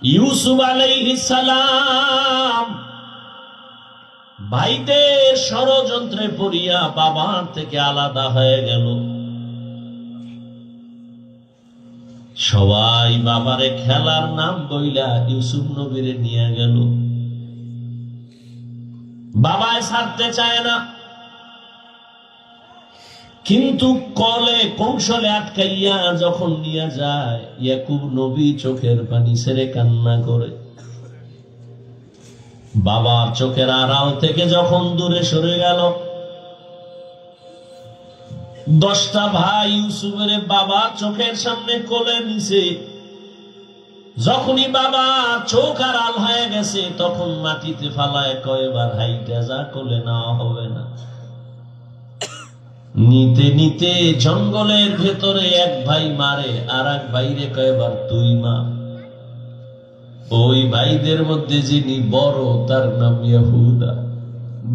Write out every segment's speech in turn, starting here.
ইউসুফ আলাইহিস সালাম ভাইদের ষড়যন্ত্রে পড়িয়া বাবার থেকে আলাদা হয়ে গেল। সবাই বাবারে খেলার নাম বইলা ইউসুফ নবীরে নিয়ে গেল। বাবায় ছাড়তে চায় না, কিন্তু কলে কৌশলে আটকাইয়া যখন নিয়ে যায়, ইয়াকুব নবী চোখের পানি ছেড়ে কান্না করে। বাবার চোখের আড়াল থেকে যখন দূরে সরে গেল, 10টা ভাই ইউসুফের বাবা চোখের সামনে কোলে নিছে। যখনই বাবা চোখ আড়াল হয়ে গেছে, তখন মাটিতে ফালায় কয়বার হাইটা যা কোলে নেওয়া হবে না। নিতে নিতে জঙ্গলের ভেতরে এক ভাই মারে, আর এক ভাইরে কয়বার তুই মা। ওই ভাইদের মধ্যে যিনি বড়, তার নাম ইহুদা।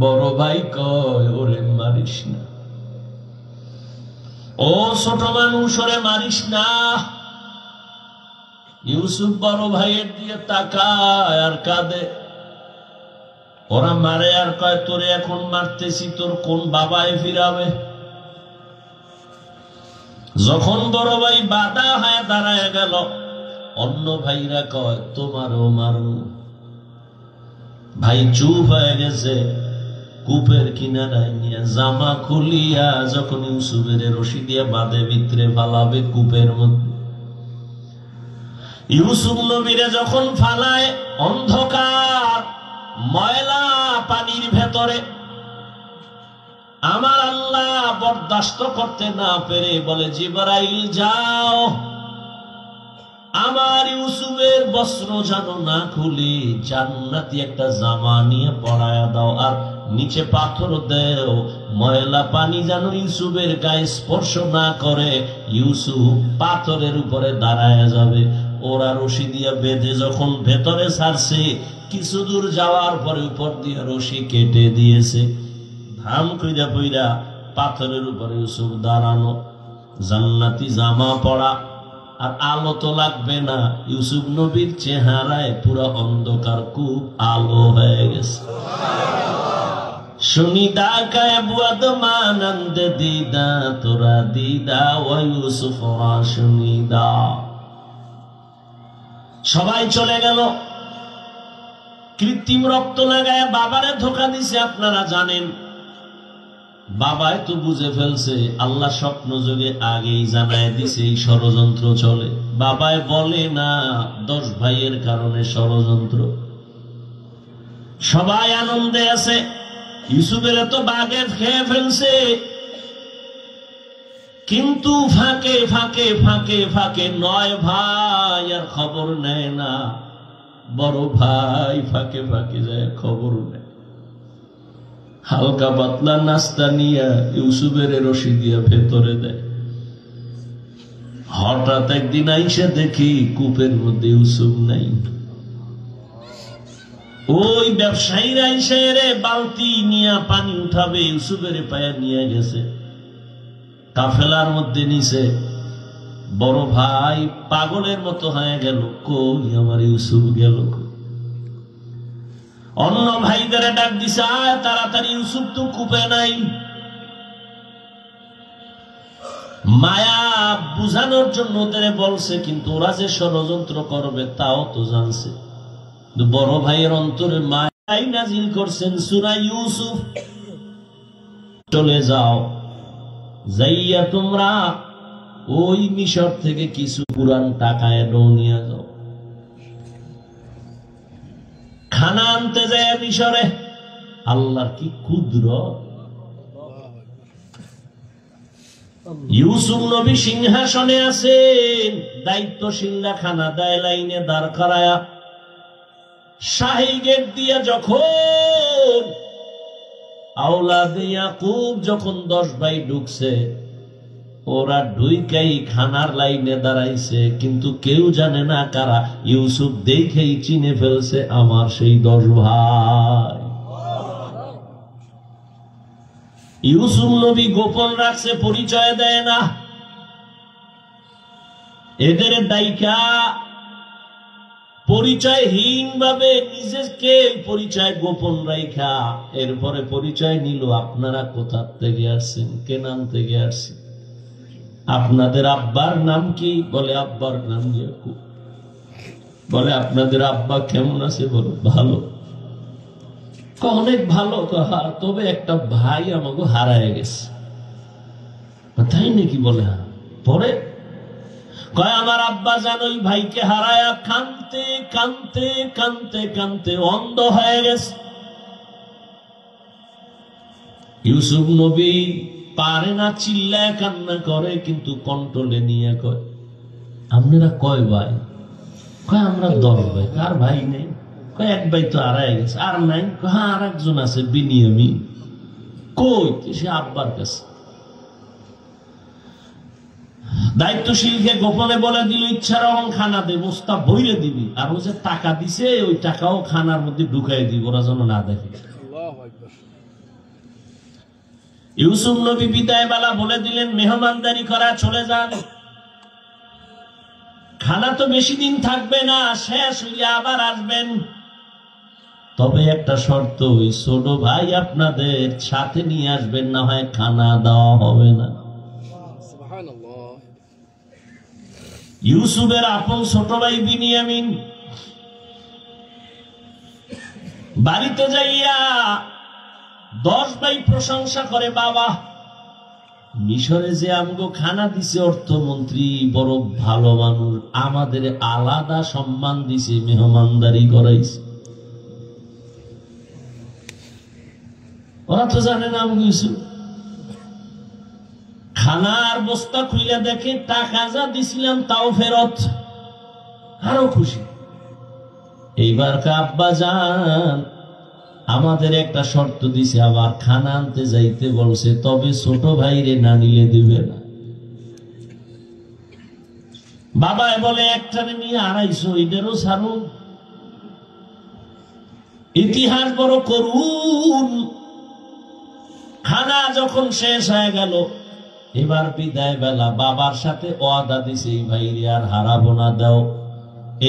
বড় ভাই কয়, ওরে মারিস না, ও ছোট মানুষ, ওরে মারিস না। ইউসুফ বড় ভাইয়ের দিয়ে তাকায় আর কাঁদে। ওরা মারে আর কয়, তোরে এখন মারতেছি, তোর কোন বাবায় ফিরাবে? যখন বড় ভাই বাধা হয়ে দাঁড়ায় গেল, অন্য ভাইরা কয়, তোমারও মারু। ভাই চুপ হয়ে গেছে। কূপের কিনারায় নিয়ে জামা খুলিয়া যখন ইউসুফের রশি দিয়ে বাঁধে ভিতরে ফালাবে কূপের মধ্যে, ইউসুফ নবীরে যখন ফালায় অন্ধকার ময়লা পানির ভেতরে, আমার আল্লাহ বরদাস্ত করতে না পেরে বলে, জিবরাইল যাও, আমার ইউসুফের বস্ত্র যেন না খুলে জান্নাতি একটা জামা নিয়ে পরায়া দাও, আর নিচে পাথর দেও, ময়লা পানি যেন ইউসুফের গায়ে স্পর্শ না করে। ইউসুফ পাথরের উপরে দাঁড়ায় যাবে। ওরা রশি দিয়ে বেঁধে যখন ভেতরে ছাড়ছে, কিছু দূর যাওয়ার পরে উপর দিয়ে রশি কেটে দিয়েছে। ধাম কইরা পইরা পাথরের উপরে ইউসুফ দাঁড়ানো, জান্নাতি জামা পরা, আর আলো তো লাগবে না। ইউসুফ নবীর চেহারায় পুরো অন্ধকার, খুব আলো হয়ে গেছে। শুনিদা কায় বুয়াদ মানন্দ দিদা, তোরা দিদা ও ইউসুফ শুনিদা। সবাই চলে গেল। কৃত্রিম রক্ত লাগায় বাবারে ধোকা দিছে, আপনারা জানেন। বাবাই তো বুঝে ফেলছে, আল্লাহ স্বপ্ন যোগে আগেই জানায় দিছে এই ষড়যন্ত্র চলে। বাবাই বলে না 10 ভাইয়ের কারণে ষড়যন্ত্র। সবাই আনন্দে আছে। ইউসুফের তো বাগে খেয়ে ফেলছে, কিন্তু ফাঁকে ফাঁকে ফাঁকে ফাঁকে 9 ভাই আর খবর নেয় না। বড় ভাই ফাঁকে ফাঁকে যায়, খবর নেয়। হালকা পাতলা নাস্তা নিয়ে ইউসুফের রশি দিয়ে ভেতরে দেয়। হঠাৎ একদিন আইসা দেখি কূপের মধ্যে ইউসুফ নাই। ওই ব্যবসায়ীরা আইসা রে বালতি নিয়ে পানি উঠাবে, ইউসুফের পায়ে নিয়ে গেছে। কাফেলার মধ্যে নিছে। বড় ভাই পাগলের মতো হয়ে গেল, কই আমার ইউসুফ গেল? অন্য ভাইদের ডাক দিছে, আয় তাড়াতাড়ি, ইউসুফ তো কূপে নাই। মায়া বুঝানোর জন্য ওদের বলছে, কিন্তু ওরা যে ষড়যন্ত্র করবে তাও তো জানছে। বড় ভাইয়ের অন্তরে মায়াই নাজিল করছেন সূরা ইউসুফ, চলে যাও, যাইয়া তোমরা ওই মিশর থেকে কিছু পুরান টাকা এনে নিয়ে যাও। খানা আনতে যায় মিশরে। আল্লাহর কি কুদরত! ইউসুফ নবী সিংহাসনে আছেন, দায়িত্বশীলরা খানা দেয় লাইনে দাঁড় করায়া। শাহী গেট দিয়ে যখন আওলাদে ইয়াকুব যখন 10 ভাই ঢুকছে, ওরা ঢুইকাই খানার লাইনে দাঁড়াইছে, কিন্তু কেউ জানে না কারা। ইউসুফ দেখেই চিনে ফেলছে, আমার সেই 10 ভাই। ইউসুফ নবী গোপন রাখছে, পরিচয় দেয় না। এদের দায়িকা পরিচয়হীন ভাবে নিজেকে পরিচয় গোপন রাখা এরপরে পরিচয় নিল আপনারা কোথা থেকে আসছেন, কে নাম থেকে আসছেন, আপনাদের আব্বার নাম কি? বলে আব্বার নাম ইয়াকুব। বলে আপনাদের আব্বা কেমন আছে? বলো ভালো। অনেক ভালো। তবে একটা ভাই আমাকে হারায় গেছে। তাই নাকি? বলে হ্যাঁ। পরে কয় আমার আব্বা জানো ওই ভাইকে হারায়া কানতে কানতে কানতে কানতে অন্ধ হয়ে গেছে। ইউসুফ নবী পারে না, চিল্লায় কান্না করে, কিন্তু কন্ট্রোলে নিয়ে কয় আপনারা কয় ভাই? কয় আমরা 10 ভাই। কার ভাই নেই? কয় এক ভাই তো হারায় গেছে। আর নাই? হ্যাঁ আর একজন আছে, বিনিয়ামিন। কই? সে আব্বার কাছে। দায়িত্বশীলকে গোপনে বলে দিল ইচ্ছা রকম খানা দে, বস্তা বইরে দিবি, আর ও যে টাকা দিছে ওই টাকাও খানার মধ্যে ঢুকাই দিব, ওরা যেন না দেখে। ইউসুফ নবী বিদায় বেলা বলে দিলেন মেহমানদারি করা চলে যান, খানা তো বেশি দিন থাকবে না, শেষ হইলে আবার আসবেন। তবে একটা শর্ত, ওই ছোট ভাই আপনাদের সাথে নিয়ে আসবেন, না হয় খানা দেওয়া হবে না। ইউসুফের আপন ছোট ভাই বিনিয়ামিন বাড়িতে যাইয়া 10 ভাই প্রশংসা করে, বাবা মিশরে যে আমগো খানা দিছে অর্থমন্ত্রী বড় ভালো মানুষ, আমাদের আলাদা সম্মান দিছে, মেহমানদারি করাইছে। ওরা তো জানে না আমগো ইউসুফ। খানার বস্তা খুলে দেখে টাকা যা দিছিলাম তাও ফেরত, আরো খুশি। এইবার আব্বা জান আমাদের একটা শর্ত দিছে, আবার খানা আনতে যাইতে বলছে, তবে ছোট ভাইরে না নিলে দিবে না। বাবায় বলে একটারে নিয়ে 250, এটারও ছাড়ুন। ইতিহাস বড় করুন। খানা যখন শেষ হয়ে গেল, এবার বিদায় বেলা বাবার সাথে ওয়াদা দিছে এই ভাইরে আর হারাবো না, দাও।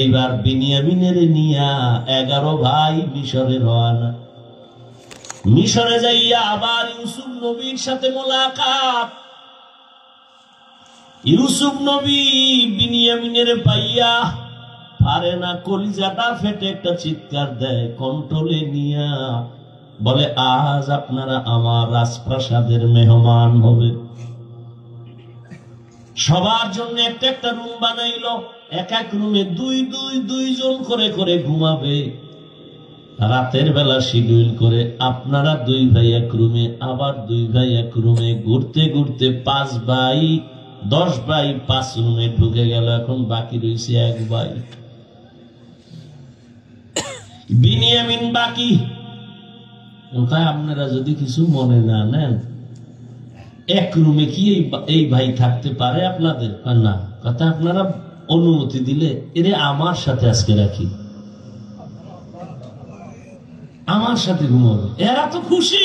এইবার বিনিয়ামিনের নিয়া 11 ভাই মিশরে রওনা। মিশরে যাইয়া আবার ইউসুফ নবীর সাথে মোলাকাত। ইউসুফ নবী বিনিয়ামিনের পাইয়া পারে না, কলিজাটা ফেটে একটা চিৎকার দেয়, কন্ট্রোলে নিয়া বলে আজ আপনারা আমার রাজপ্রাসাদের মেহমান হবে। সবার জন্য একটা একটা রুম বানাইলো, এক এক রুমে 2 জন করে করে ঘুমাবে। রাতের বেলা শিডিউল করে আপনারা 2 ভাই এক রুমে, আবার 2 ভাই এক রুমে, ঘুরতে ঘুরতে 5 ভাই 10 ভাই 5 রুমে ঢুকে গেল। এখন বাকি রয়েছে 1 ভাই বিনিয়ামিন বাকি। আপনারা যদি কিছু মনে না নেন, এক রুমে কি এই ভাই থাকতে পারে আপনাদের? না, কথা আপনারা অনুমতি দিলে এরে আমার সাথে আজকে রাখি, আমার সাথে ঘুমাবে। এরা তো খুশি।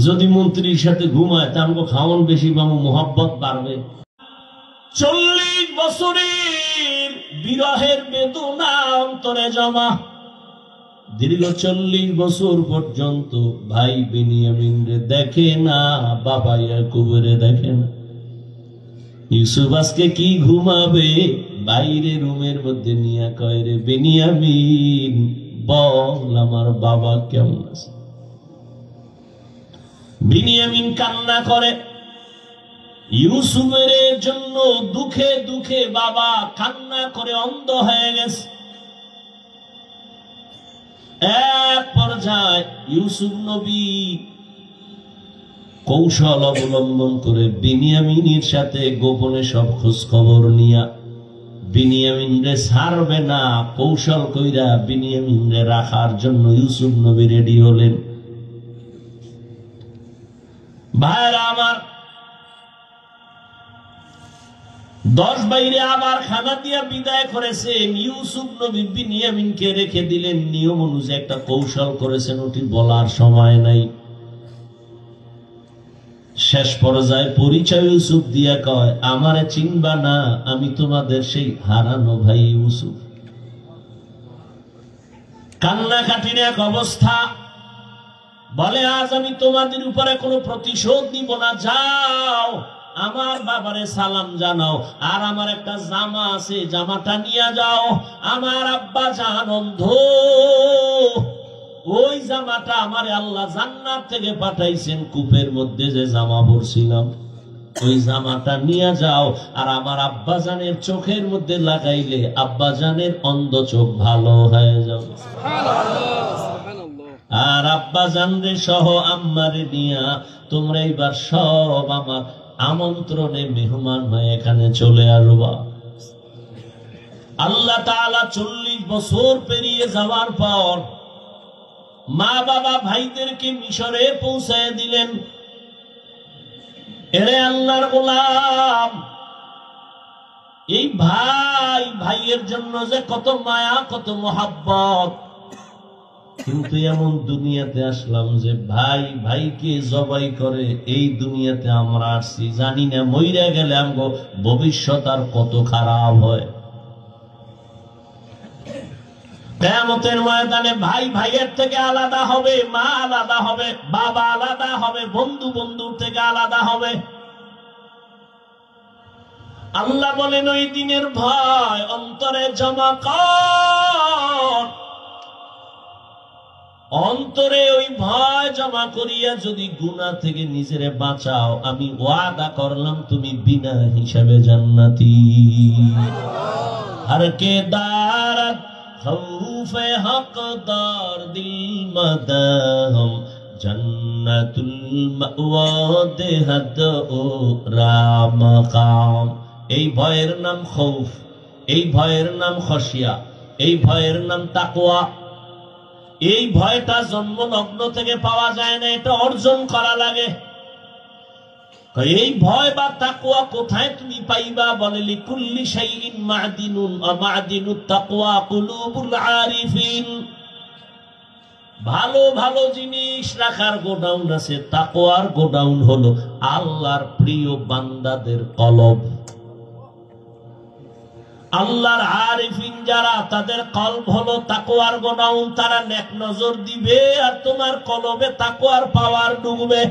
যদি মন্ত্রীর সাথে ঘুমায় তা আমাকে খাওয়ান বেশি পাবো, মোহাব্বত বাড়বে। 40 বছরের বিরহের বেদনা অন্তরে জমা। দীর্ঘ 40 বছর পর্যন্ত ভাই বিনিয়ামিন রে দেখে না, বাবা ইয়াকুবের দেখে না। ইউসুফ আজকে কি ঘুমাবে? বাইরে রুমের মধ্যে নিয়ে কয়, রে বিনিয়ামিন বল আমার বাবা কেমন আছে? বিনিয়ামিন কান্না করে। ইউসুফের জন্য দুঃখে দুঃখে বাবা কান্না করে অন্ধ হয়ে গেছে। এক পর্যায়ে ইউসুফ নবী কৌশল অবলম্বন করে বিনিয়ামিনের সাথে গোপনে সব খোঁজ খবর নিয়া বিনিয়ামিন রে ছাড়বে না, কৌশল কইরা বিনিয়ামিন রে রাখার জন্য ইউসুফ নবী রেডি হলেন। ভাইরা আমার, 10 বাইরে আবার খানা দিয়া বিদায় করেছেন। ইউসুফ নবী বিনিয়ামিনকে রেখে দিলেন। নিয়ম অনুযায়ী একটা কৌশল করেছেন, ওটি বলার সময় নাই। শেষ পর্যায়ে পরিচয় ইউসুফ দিয়া কয়, আমারে চিনবা না, আমি তোমাদের সেই হারানো ভাই ইউসুফ। কান্নাকাটির এক অবস্থা। বলে আজ আমি তোমাদের উপরে কোনো প্রতিশোধ নিব না, যাও আমার বাবারে সালাম জানাও, আর আমার একটা জামা আছে জামাটা নিয়ে যাও। আমার আব্বা জান অন্ধ, ওই জামাটা আমারে আল্লাহ জান্নাত থেকে পাঠাইছেন, কূপের মধ্যে যে জামা পরছিলাম ওই জামাটা নিয়ে যাও, আর আমার আব্বা জানের চোখের মধ্যে লাগাইলে আব্বা জানের অন্ধ চোখ ভালো হয়ে যাবে। আর আব্বা জানরে সহ আম্মারে নিয়া তোমরা এইবার সব আমার আমন্ত্রণে মেহমান হয়ে এখানে চলে আসবা। আল্লাহ তাআলা 40 বছর পেরিয়ে যাওয়ার পর মা বাবা ভাইদেরকে মিশরে পৌঁছায় দিলেন। এরে আল্লাহর গোলাম, এই ভাই ভাইয়ের জন্য যে কত মায়া কত মোহাব্বত, কিন্তু এমন দুনিয়াতে আসলাম যে ভাই ভাইকে জবাই করে এই দুনিয়াতে আমরা আসছি, জানি না মইরা গেলে আমগো ভবিষ্যৎ আর কত খারাপ হয়। কিয়ামতের ময়দানে ভাই ভাইয়ের থেকে আলাদা হবে, মা আলাদা হবে, বাবা আলাদা হবে, বন্ধু বন্ধুর থেকে আলাদা হবে। আল্লাহ বলেন ওই দিনের ভয় অন্তরে জমা কর, অন্তরে ওই ভয় জমা করিয়া যদি গুনাহ থেকে নিজেরে বাঁচাও, আমি ওয়াদা করলাম তুমি বিনা হিসাবে জান্নাতি। আর কে দারাত খৌফে হকদার দিল মদহম জান্নাতুল মাওয়া দেহাদ ও রামকাম। এই ভয়ের নাম খৌফ, এই ভয়ের নাম খশিয়া, এই ভয়ের নাম তাকওয়া। এই ভয়টা জন্মলগ্ন থেকে পাওয়া যায় না, এটা অর্জন করা লাগে। এই ভয় বা তাকওয়া কোথায় তুমি পাইবা? বলে লিকুল্লি শাইইন মা'দিনুন ওয়া মা'দিনুত তাকওয়া কুলুবুল আরিফিন। ভালো ভালো জিনিস রাখার গোডাউন আছে, তাকওয়ার গোডাউন হলো আল্লাহর প্রিয় বান্দাদের কলব। আল্লাহর আরিফিন যারা, তাদের কলব হলো তাকওয়ার গোডাউন। তারা নেক নজর দিবে আর তোমার কলবে তাকওয়ার পাওয়ার ডুববে।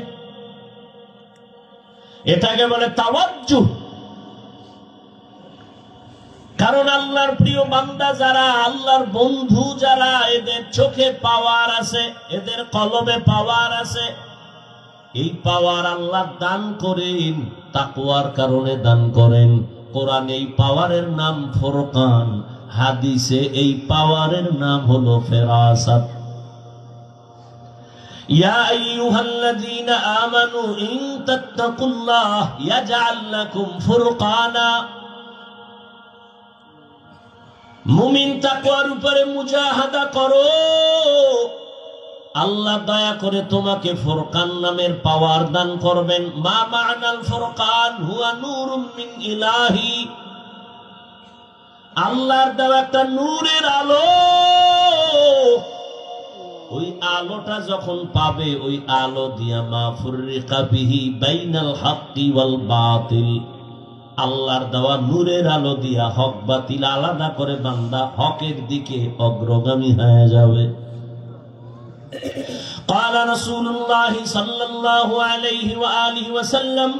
এটাকে বলে তাওয়াজ্জুহ। কারণ আল্লাহর প্রিয় বান্দা যারা, আল্লাহর বন্ধু যারা, এদের চোখে পাওয়ার আছে, এদের কলবে পাওয়ার আছে। এই পাওয়ার আল্লাহ দান করেন, তাকওয়ার কারণে দান করেন। কোরআনে এই পাওয়ারের নাম ফুরকান, হাদিসে এই পাওয়ারের নাম হলো ফেরাসাত। ইয়া আইয়ুহাল্লাযীনা আমানু ইন তাত্তাকুল্লাহ ইয়াজআল লাকুম ফুরকানা। মুমিন তাকওয়ার উপরে মুজাহাদা করো, আল্লাহ দয়া করে তোমাকে ফুরকান নামের পাওয়ার দান করবেন। মা মা'নাল ফুরকান হুয়া নূরুম মিন ইলাহি। আল্লাহর দেওয়া একটা নূরের আলো। ওই আলোটা যখন পাবে, ওই আলো দিয়া মা ফুররিকা বিহি বাইনাল হাক্কি ওয়াল বাতিল। আল্লাহর দেওয়া নূরের আলো দিয়া হক বাতিল আলাদা করে বান্দা হকের দিকে অগ্রগামী হয়ে যাবে। قال رسول الله صلى الله عليه وآله وسلم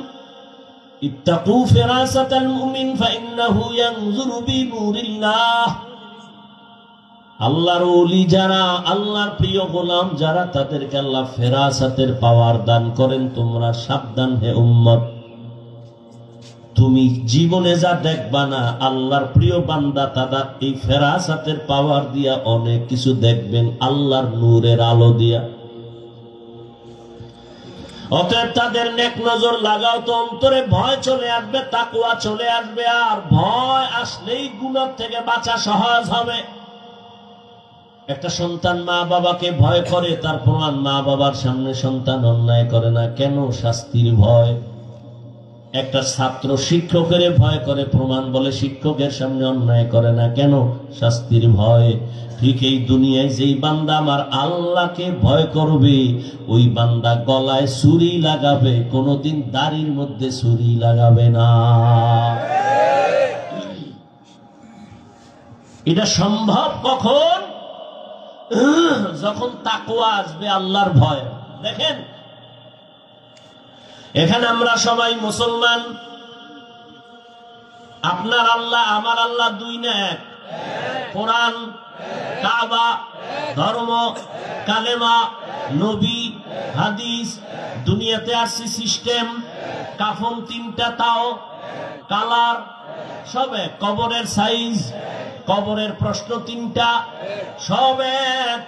اتقوا فراسة المؤمن فإنه ينظر بنور الله। আল্লাহর ওলি যারা, আল্লাহর প্রিয় গোলাম যারা, তাদেরকে আল্লাহ ফেরাসাতের পাওয়ার দান করেন। তোমরা সাবধান হে উম্মত, তুমি জীবনে যা দেখবা না, আল্লাহর প্রিয় বান্দা তারা এই ফেরাসাতের পাওয়ার দিয়া অনেক কিছু দেখবেন, আল্লাহর নূরের আলো দিয়া। অতএব তাদের নেক নজর লাগাও তো অন্তরে ভয় চলে আসবে, তাকওয়া চলে আসবে। আর ভয় আসলেই গুনাহ থেকে বাঁচা সহজ হবে। একটা সন্তান মা বাবাকে ভয় করে, তার প্রমাণ মা বাবার সামনে সন্তান অন্যায় করে না। কেন? শাস্তির ভয়। একটা ছাত্র শিক্ষকের ভয় করে, প্রমাণ বলে শিক্ষকের সামনে অন্যায় করে না। কেন? শাস্তির ভয়। ঠিক এই দুনিয়ায় যেই বান্দা আমার আল্লাহকে ভয় করবে, ওই বান্দা গলায় ছুরি লাগাবে, কোনোদিন দাড়ির মধ্যে ছুরি লাগাবে না। এটা সম্ভব কখন? যখন তাকওয়া আসবে, আল্লাহর ভয়। দেখেন এখানে আমরা সবাই মুসলমান। আপনার আল্লাহ আমার আল্লাহ দুই না এক? কোরআন, কাবা, ধর্ম, কালেমা, নবী, হাদিস, দুনিয়াতে আসছে সিস্টেম, কাফন তিনটা, তাও কালার, সব এক। কবরের সাইজ, কবরের প্রশ্ন তিনটা, সব এক।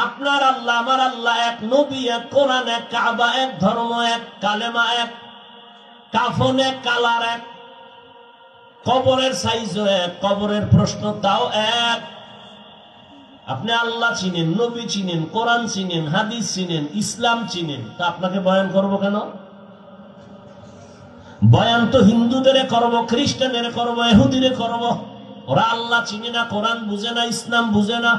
আপনার আল্লাহ আমার আল্লাহ এক, নবী এক, কোরআন এক, কাবা এক, ধর্ম এক, কালেমা এক, কাফন এক, কালার এক, কবরের সাইজও এক, কবরের প্রশ্ন তাও এক। আপনি আল্লাহ চিনেন, নবী চিনেন, কোরআন চিনেন, হাদিস চিনেন, ইসলাম চিনেন, তা আপনাকে বয়ান করব কেন? বয়ান তো হিন্দুদের করব, খ্রিস্টানের করব, ইহুদিরে করব। ওরা আল্লাহ চিনে না, কোরআন বুঝে না, ইসলাম বুঝে না,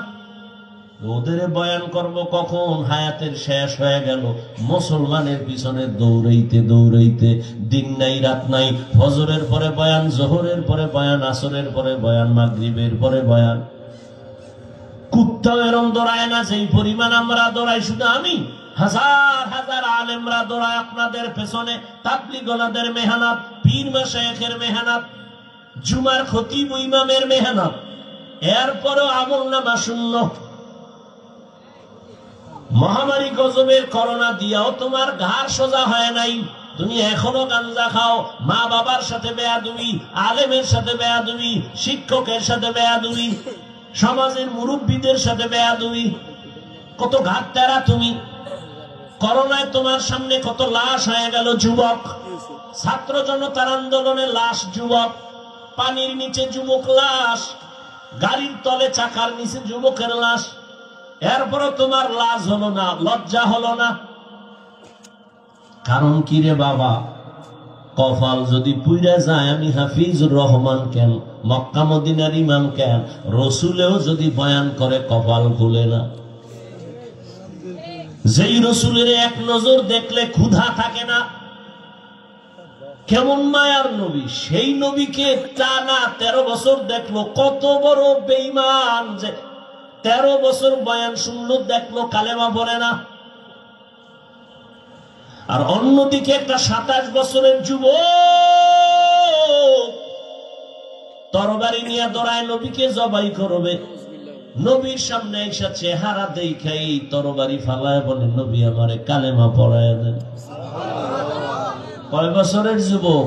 ওদের বয়ান করব কখন? হায়াতের শেষ হয়ে গেল, মুসলমানের পিছনে দৌড়াইতে দৌড়াইতে, দিন নাই রাত নাই। ফজরের পরে বয়ান, জোহরের পরে বয়ান, আসরের পরে বয়ান, মাগরিবের পরে বয়ান। কুত্তাও এরম দৌড়ায় না যেই পরিমাণ আমরা দৌড়াই। শুধু আমি, হাজার হাজার আলেমরা দৌড়ায় আপনাদের পেছনে। তাবলীগওয়ালাদের মেহনত, পীর মাশায়েখের মেহনত, জুমার খতিব ইমামের মেহনত, এরপরও আমলনামা শূন্য। মহামারী গজবের করোনা দিয়াও তোমার ঘাড় সোজা হয় নাই, তুমি এখনো গাঞ্জা খাও। মা বাবার সাথে বেয়াদবি, আলেমের সাথে বেয়াদবি, শিক্ষকের সাথে বেয়াদবি, সমাজের মুরব্বীদের সাথে বেয়াদবি। কত ঘাট তেরা তুমি। করোনায় তোমার সামনে কত লাশ হয়ে গেল যুবক। ছাত্র জনতার আন্দোলনে লাশ যুবক, পানির নিচে যুবক লাশ, গাড়ির তলে চাকার নিচে যুবকের লাশ। এরপরও তোমার লাজ হলো না, লজ্জা হলো না। কারণ কি রে বাবা? কপাল যদি পুইরা যায়, আমি হাফিজুর রহমান কেন, মক্কা মদিনার ইমাম কেন, রসুলেও যদি বয়ান করে কপাল খুলে না। যেই রসুলের এক নজর দেখলে ক্ষুধা থাকে না, কেমন মায়ার নবী, সেই নবীকে টানা 13 বছর দেখলো। কত বড় বেঈমান যে 13 বছর বয়ান শুনলো, দেখলো কালেমা পড়ে না। আর অন্যদিকে একটা 27 বছরের যুবক তরবারি নিয়ে দৌড়ায় নবীকে জবাই করবে। নবীর সামনে এসে চেহারা দেখাই তরবারি ফালায় বলে, নবী আমারে কালেমা পড়ায় দেন। কয় বছরের যুবক?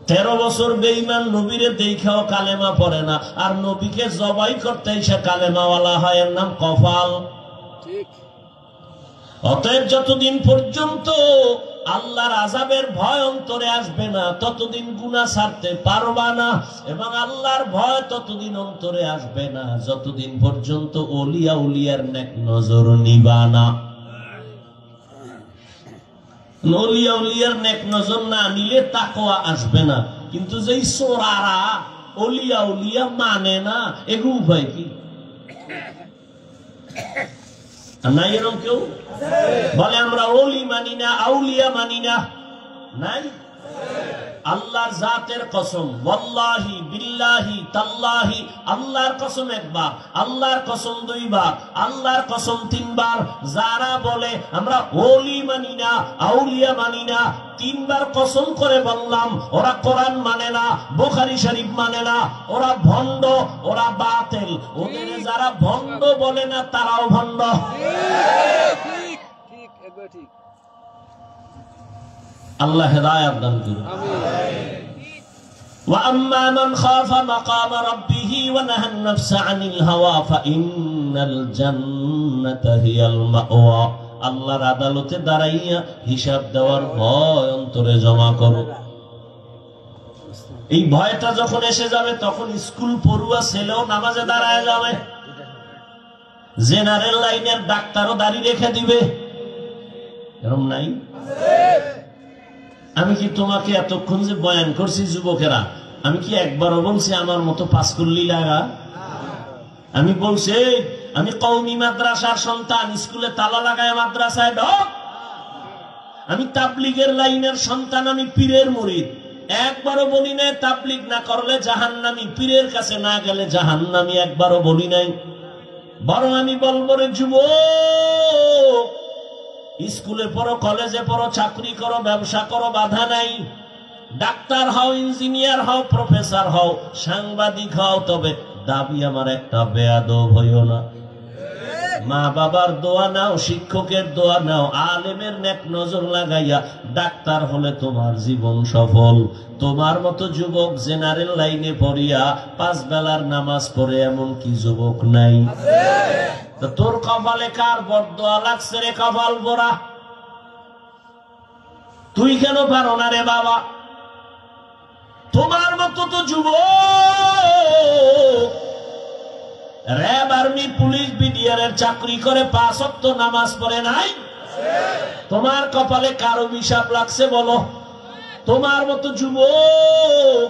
13 বছর বেঈমান, নবীরে দেখাও কালেমা পড়ে না, আর নবীকে জবাই করতে এসে কালেমাওয়ালা হয়, এর নাম কপাল। অতএব যতদিন পর্যন্ত আল্লাহর আযাবের ভয় অন্তরে আসবে না, ততদিন গুনাহ ছাড়তে পারবা না। এবং আল্লাহর ভয় ততদিন অন্তরে আসবে না যতদিন পর্যন্ত ওলিয়া উলিয়ার নেক নজর নিবা না। ওলিয়া উলিয়ার নেক নজর না নিলে তাকওয়া আসবে না। কিন্তু যেই চোরারা ওলিয়া উলিয়া মানে না, এগুলো উপায় কি? নাই এরকম কেউ বলে আমরা ওলি মানি না, আউলিয়া মানি না? নাই। আল্লাহর জাতের কসম, ওয়াল্লাহি বিল্লাহি তাল্লাহি, আল্লাহর কসম একবার, আল্লাহর কসম দুইবার, আল্লাহর কসম তিনবার। যারা বলে আমরা ওলি মানি না, আউলিয়া মানি না, 3 বার কসম করে বললাম, ওরা কোরআন মানে না, বুখারী শরীফ মানে না, ওরা ভণ্ড, ওরা বাতিল। ওদের যারা ভণ্ড বলে না, তারাও ভণ্ড। ঠিক ঠিক একবার ঠিক। আল্লাহ হেদায়েত দান করুন। আমিন। ওয়া আম্মা মান খাফা মাকাম রাব্বিহি ওয়া নাহা আন-নাফসা আনিল হাওয়া ফাইন্নাল জান্নাতা হিয়াল মাওয়া। আল্লাহর আদালতে দাঁড়াইয়া হিসাব দেওয়ার ভয় অন্তরে জমা করো। এই ভয়টা যখন এসে যাবে, তখন স্কুল পড়ুয়া ছেলেও নামাজে দাঁড়ায় যাবে, জেনারেল লাইনের ডাক্তারও দাড়ি রেখে দিবে। এরকম নাই? আমি কি তোমাকে এতক্ষণ যে বয়ান করছি যুবকেরা, আমি কি একবারও বলছি আমার মতো পাস করলি লাগা? আমি বলছি আমি কওমি মাদ্রাসার সন্তান, স্কুলে তালা লাগায় মাদ্রাসায় ঢোক। আমি তাবলীগের লাইনের সন্তান, আমি পীরের মুরিদ। একবারও বলি নাই তাবলীগ না করলে জাহান্নামী, পীরের কাছে না গেলে জাহান্নামী, একবারও বলি নাই। বরং আমি বলবো রে যুবক, স্কুলে পড়ো, কলেজে পড়ো, চাকরি করো, ব্যবসা করো, বাধা নাই। ডাক্তার হও, ইঞ্জিনিয়ার হও, প্রফেসর হও, সাংবাদিক হও, তবে দাবি আমার একটা, বেয়াদব হইও না। মা বাবার দোয়া নাও, শিক্ষকের দোয়া নাও, আলেমের নেক নজর লাগাইয়া ডাক্তার হলে তোমার জীবন সফল। তোমার মতো যুবক জেনারেল লাইনে পড়িয়া 5 বেলার নামাজ পড়ে এমন কি যুবক নাই? তো তোর কপালে কার বরদোয়া লাগছে রে কপাল পোড়া? তুই কেন পারো না রে বাবা? তোমার মতো তো যুবক র‍্যাব, আর্মি, পুলিশ, বিডিআর এর চাকরি করে 5 ওয়াক্ত নামাজ পড়ে নাই। তোমার কপালে কার অভিশাপ লাগছে বলো? তোমার মতো যুবক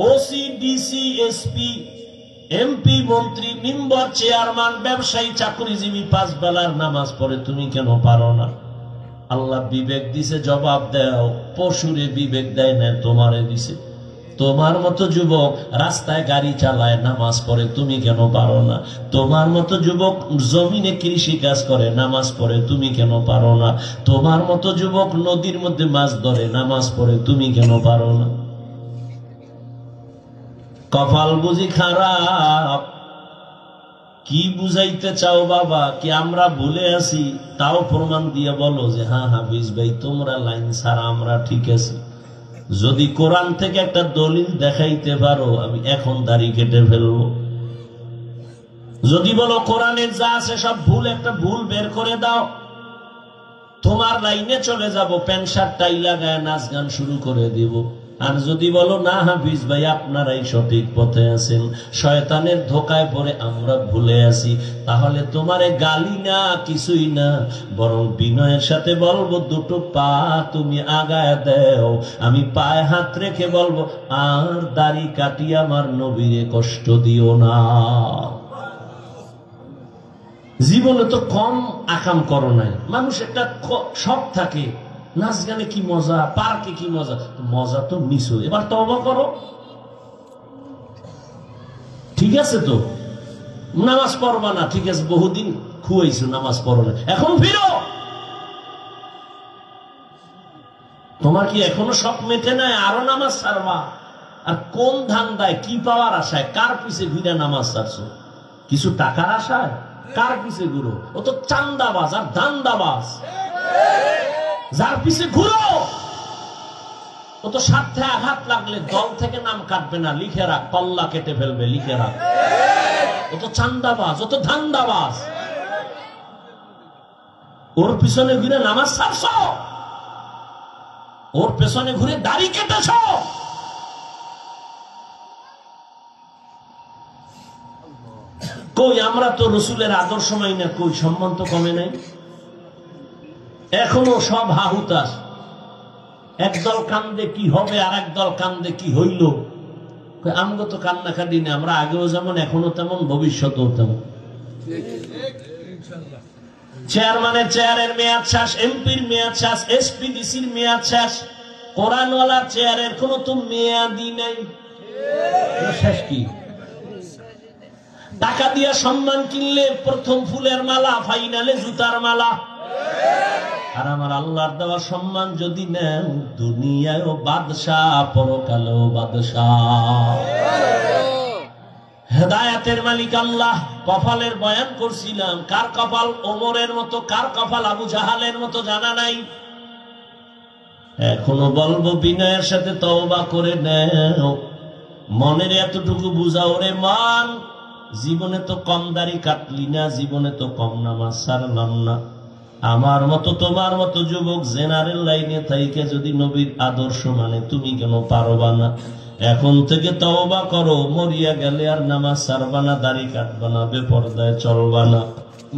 ওসি, ডিসি, এসপি, এমপি, মন্ত্রী, মেম্বার, চেয়ারম্যান, ব্যবসায়ী, চাকরিজীবী 5 বেলার নামাজ পড়ে, তুমি কেন পারো না? আল্লাহ বিবেক দিছে, জবাব দাও। পশুরে বিবেক দেয় না, তোমারে দিছে। তোমার মতো যুবক রাস্তায় গাড়ি চালায়, নামাজ পড়ে, তুমি কেন পারো না? তোমার মতো যুবক জমিনে কৃষি কাজ করে, নামাজ পড়ে, তুমি কেন পারো না? তোমার মতো যুবক নদীর মধ্যে মাছ ধরে, নামাজ পড়ে, তুমি কেন পারো না? কপাল বুঝি খারাপ? কি বুঝাইতে চাও বাবা? কি আমরা ভুলে আছি? তাও প্রমাণ দিয়ে বলো যে হ্যাঁ হাফিজ ভাই, তোমরা লাইন ছাড়া আমরা ঠিক আছি। যদি কোরআন থেকে একটা দলিল দেখাইতে পারো, আমি এখন দাড়ি কেটে ফেলবো। যদি বলো কোরআনের যা আছে সব ভুল, একটা ভুল বের করে দাও, তোমার লাইনে চলে যাব, প্যান্ট শার্ট টাই লাগায় নাচ গান শুরু করে দিব। আর যদি বলো না হাফিজ ভাই আপনারাই সঠিক পথে আছেন, শয়তানের ধোকায় পড়ে আমরা ভুলে আছি, তাহলে তোমারে গালি না, কিছুই না, বরং বিনয়ের সাথে বলবো দুটো পা তুমি আগায় দাও। আমি পায়ে হাত রেখে বলবো, আর দাড়ি কাটিয়ে আমার নবীরে কষ্ট দিও না। জীবনে তো কম আকাম করো নাই। মানুষ একটা শখ থাকে, নাচ গানে কি মজা, পার্কে কি মজা, মজা তো মিস হয়ে, এবার তওবা করো। ঠিক আছে তো, নামাজ পড়বা না, ঠিক আছে, বহুদিন খুয়াইছো, নামাজ পড়ো না, এখন ফিরো। তোমার কি এখনো শখ মেটে নাই? আরো নামাজ ছাড়বা? আর কোন ধান্দায়, কি পাওয়ার আশায়, কার পিছে ঘুরে নামাজ ছাড়ছো? কিছু টাকার আশায়? কার পিছে ঘুরো? ও তো চান্দাবাজ আর ধান্দাবাজ। যার পিছে ঘুরো ও তো স্বার্থে আঘাত লাগলে দল থেকে নাম কাটবে না, লিখে রাখ, পাল্লা কেটে ফেলবে, লিখে রাখ। ও তো চান্দাবাজ, ও তো ধান্দাবাজ। ওর পিছনে ঘুরে নামাজ ছাড়ছ, ওর পেছনে ঘুরে দাড়ি কেটেছ। কই আমরা তো রসুলের আদর্শ মানি না, কই সম্মান তো কমে নাই। এখনো সব হাহুতাস, একদল কান্দে কি হবে আর একদল কান্দে কি হইল। আমগো তো কান্না কাঁদি না, আমরা আগেও যেমন এখনো তেমন, ভবিষ্যতেও তেমন। চেয়ারম্যানের চেয়ারের মেয়াদ শেষ, এমপির মেয়াদ শেষ, এসপি ডিসির মেয়াদ শেষ, কোরআনওয়ালার চেয়ারের কোনো তো মেয়াদই নাই। শেষ কি? টাকা দিয়া সম্মান কিনলে প্রথম ফুলের মালা, ফাইনালে জুতার মালা। আর আমার আল্লাহর দেওয়া সম্মান যদি নেন, দুনিয়ায়ও বাদশাহ, পরকালেও বাদশাহ। হেদায়েতের মালিক আল্লাহ। কপালের বয়ান করছিলাম, কার কপাল ওমরের মতো, কার কপাল আবু জাহালের মতো জানা নাই। এখনো বলবো বিনয়ের সাথে তওবা করে নাও, মনের এতটুকু বুঝাও রে মান, জীবনে তো কম দাড়ি কাটলি না, জীবনে তো কম নামাজ ছাড়লাম না। আমার মতো তোমার মতো যুবক জেনারেল লাইনে থাইকে যদি নবীর আদর্শ মানে, তুমি কেন পারবা না? এখন থেকে তওবা করো, মরিয়া গেলে আর নামাজ ছাড়বা না, দাড়ি কাটবা না, বেপরদায় চলবা না।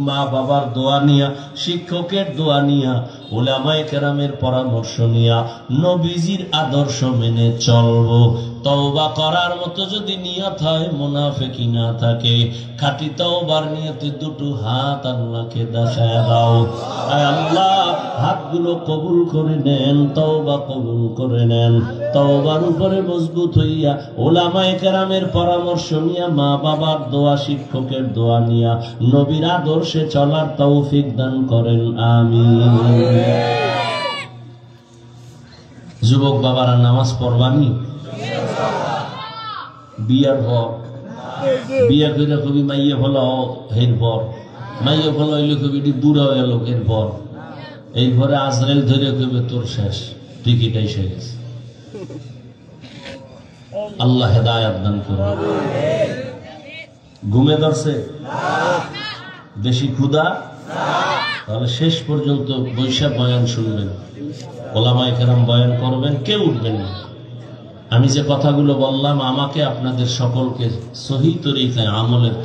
মা বাবার দোয়া নিয়া, শিক্ষকের দোয়া নিয়া, উলামায়ে কেরামের পরামর্শ নিয়া নবীজির আদর্শ মেনে চলবো। তওবা করার মতো যদি নিয়ত হয়, মুনাফিকি না থাকে, খাঁটি তওবার নিয়তে দুটো হাত আল্লাহকে দেখায় দাও। আয় আল্লাহ, হাতগুলো কবুল করে নেন, তওবা কবুল করে নেন। তওবার উপরে মজবুত হইয়া উলামায়ে কেরামের পরামর্শ নিয়া, মা বাবার দোয়া, শিক্ষকের দোয়া নিয়া নবীর আদর্শে চলার তৌফিক দান করেন, আমিন। যুবক বাবারা, নামাজ পড়বানি? বিয়ার পর বিয়া করে কবি মাইয়ে ফলো এর পর, মাইয়ে ফলো হইলে কবি বুড়া হয়ে গেল এরপর, এই পরে আজরাইল ধরে কবি তোর শেষ, টিকিট এসে গেছে। আল্লাহ হেদায়াত দান করুন। ঘুমে ধরছে? বেশি ক্ষুধা? তাহলে শেষ পর্যন্ত বৈশাখ বয়ান শুনবেন, ওলামায়ে কেরাম বয়ান করবেন, কেউ উঠবেন না। আমি যে কথাগুলো বললাম, আমাকে আপনাদের সকলকে সহি তরিকায় আমলের